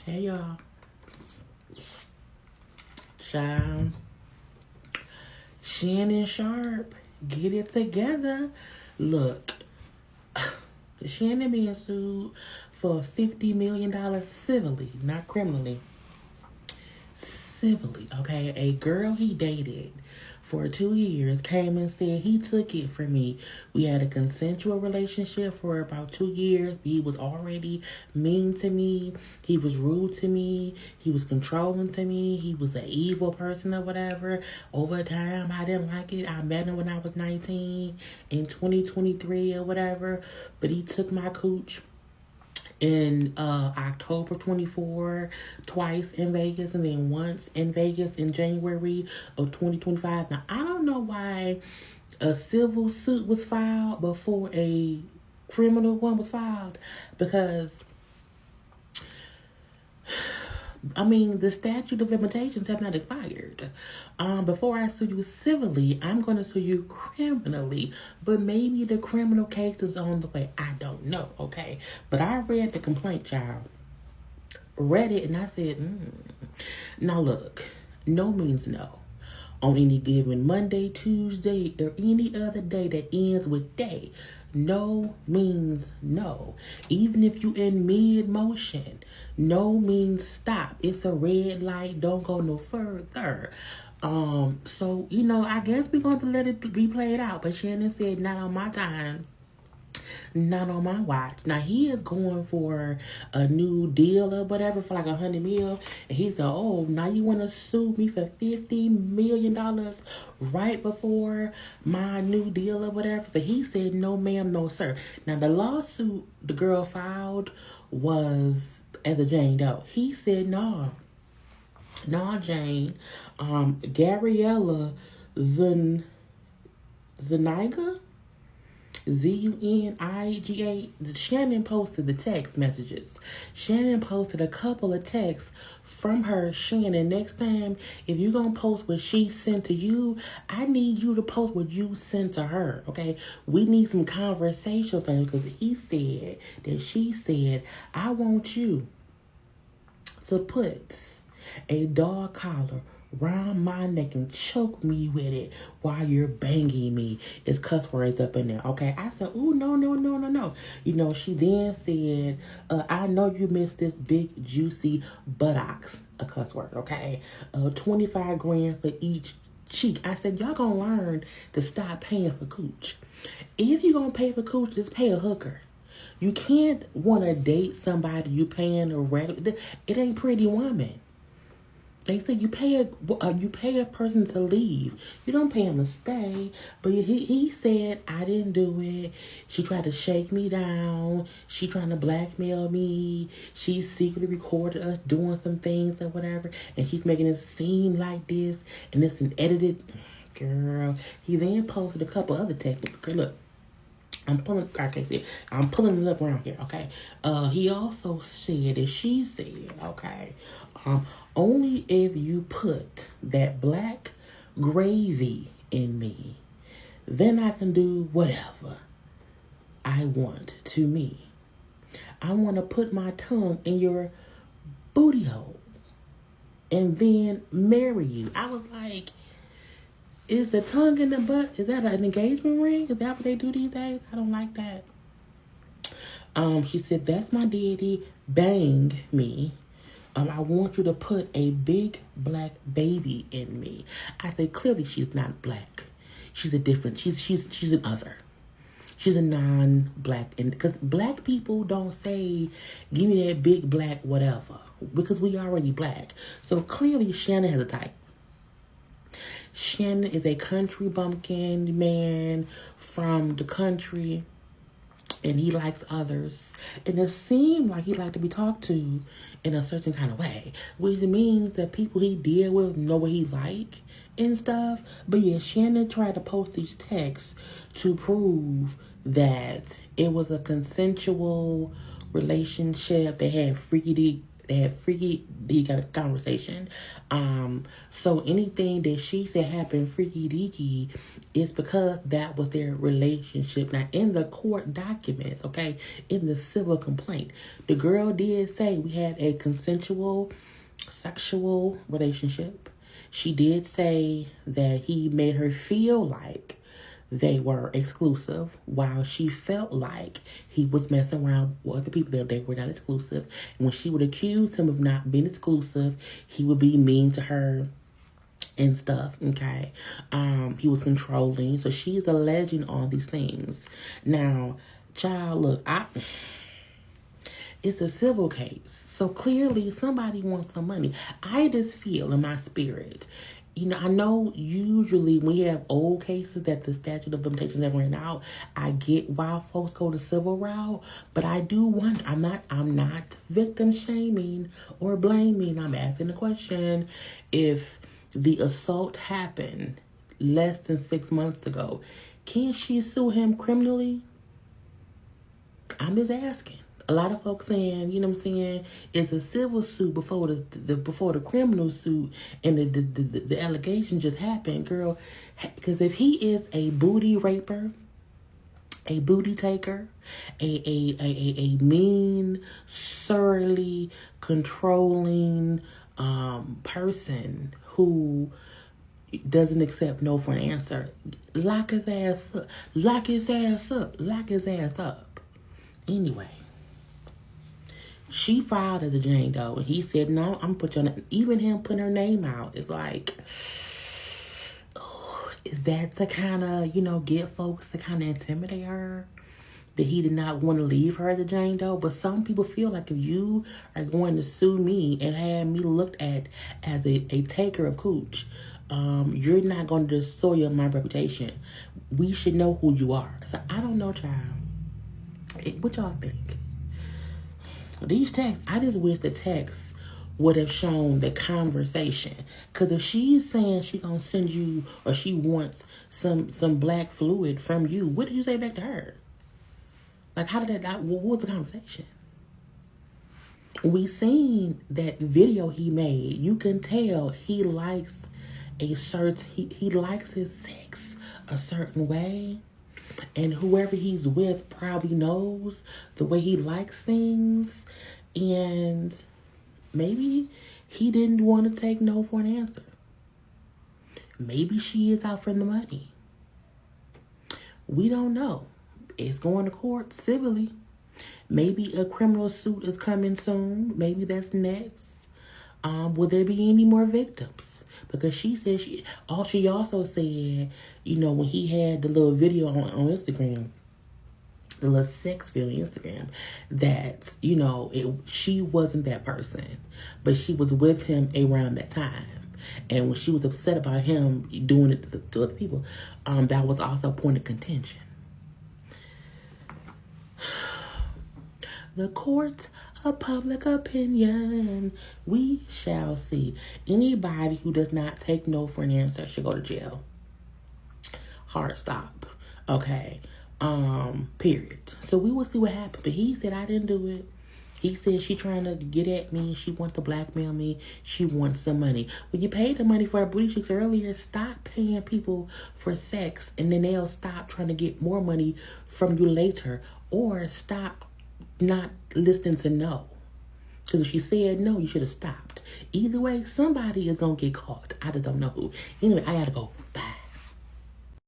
Hey y'all. Child. Shannon Sharpe. Get it together. Look. Shannon being sued for $50 million civilly, not criminally. Civilly, okay? A girl he dated for 2 years came and said he took it from me. We had a consensual relationship for about 2 years. He was already mean to me. He was rude to me. He was controlling to me. He was an evil person or whatever. Over time, I didn't like it. I met him when I was 19 in 2023 or whatever. But he took my cooch in October 24, twice in Vegas, and then once in Vegas in January of 2025. Now, I don't know why a civil suit was filed before a criminal one was filed, because the statute of limitations have not expired. Before I sue you civilly, I'm going to sue you criminally. But maybe the criminal case is on the way. I don't know, okay? But I read the complaint, child. Read it, and I said, Now, look, no means no. On any given Monday, Tuesday, or any other day that ends with day, no means no. Even if you in mid-motion, no means stop. It's a red light. Don't go no further. So, I guess we're going to let it be played out. But Shannon said, not on my time. Not on my watch. Now, he is going for a new deal or whatever for like $100 million. And he said, oh, now you want to sue me for $50 million right before my new deal or whatever? So he said, no, ma'am, no, sir. Now, the lawsuit the girl filed was as a Jane Doe. He said, no. No, Jane. Gabriella Zuniga? Zuniga. Shannon posted the text messages. Shannon posted a couple of texts from her. Shannon, next time, if you're going to post what she sent to you, I need you to post what you sent to her, okay? We need some conversation things, because he said that she said, I want you to put a dog collar round my neck and choke me with it while you're banging me. It's cuss words up in there, okay? I said, ooh, no. She then said, I know you missed this big, juicy buttocks, a cuss word, okay? 25 grand for each cheek. I said, y'all gonna learn to stop paying for cooch. If you're gonna pay for cooch, just pay a hooker. You can't want to date somebody you paying a regular. It ain't Pretty Woman. They say you pay a person to leave. You don't pay him to stay. But he said, I didn't do it. She tried to shake me down. She trying to blackmail me. She secretly recorded us doing some things or whatever. And she's making it seem like this. And it's an edited. Girl. He then posted a couple other texts. Girl, look. I'm pulling it up around here, okay? He also said that she said, okay, only if you put that black gravy in me, then I can do whatever I want to me. I want to put my tongue in your booty hole and then marry you. I was like, is the tongue in the butt, is that an engagement ring? Is that what they do these days? I don't like that. She said, that's my daddy. Bang me. I want you to put a big black baby in me. I said, clearly she's not black. She's a different, she's an other. She's a non-black. And because black people don't say, give me that big black whatever. Because we already black. So clearly Shannon has a type. Shannon is a country bumpkin man from the country, and he likes others. And it seemed like he liked to be talked to in a certain kind of way, which means that people he deal with know what he like and stuff. But yeah, Shannon tried to post these texts to prove that it was a consensual relationship. They had freaky They had freaky deaky conversation. So anything that she said happened freaky deaky is because that was their relationship. Now in the court documents, okay, in the civil complaint, the girl did say we had a consensual sexual relationship. She did say that he made her feel like they were exclusive, while she felt like he was messing around with other people that they were not exclusive. And when she would accuse him of not being exclusive, he would be mean to her and stuff, okay? He was controlling. So she's alleging all these things. Now, child, look, it's a civil case. So clearly somebody wants some money. I just feel in my spirit, I know usually when you have old cases that the statute of limitations never ran out, I get why folks go the civil route, but I do wonder, I'm not victim shaming or blaming. I'm asking the question, if the assault happened less than 6 months ago, can she sue him criminally? I'm just asking. A lot of folks saying, it's a civil suit before the criminal suit, and the allegation just happened, girl. Because if he is a booty raper, a booty taker, a mean, surly, controlling person who doesn't accept no for an answer, lock his ass up. Lock his ass up. Lock his ass up. Anyway. She filed as a Jane Doe, and he said, no, I'm put your name. Even him putting her name out is like, oh, is that to kind of, get folks to kind of intimidate her? That he did not want to leave her as a Jane Doe? But some people feel like if you are going to sue me and have me looked at as a taker of cooch, you're not going to destroy my reputation. We should know who you are. So I don't know, child. What y'all think? These texts, I just wish the text would have shown the conversation. Because if she's saying she gonna send you, or she wants some black fluid from you, what did you say back to her? Like, how did that, what was the conversation? We seen that video he made. You can tell he likes he likes his sex a certain way. And whoever he's with probably knows the way he likes things. And maybe he didn't want to take no for an answer. Maybe she is out for the money. We don't know. It's going to court civilly. Maybe a criminal suit is coming soon. Maybe that's next. Will there be any more victims? Because she said she also said, when he had the little video on Instagram, the little sex video on Instagram, that, she wasn't that person, but she was with him around that time. And when she was upset about him doing it to other people, that was also a point of contention. The court of public opinion. We shall see. Anybody who does not take no for an answer should go to jail. Hard stop. Okay. Period. So we will see what happens. But he said, I didn't do it. He said she trying to get at me. She wants to blackmail me. She wants some money. When you paid the money for our booty chicks earlier, stop paying people for sex, and then they'll stop trying to get more money from you later, or stop not listening to no. Because if she said no, you should have stopped. Either way, somebody is going to get caught. I just don't know who. Anyway, I got to go. Bye.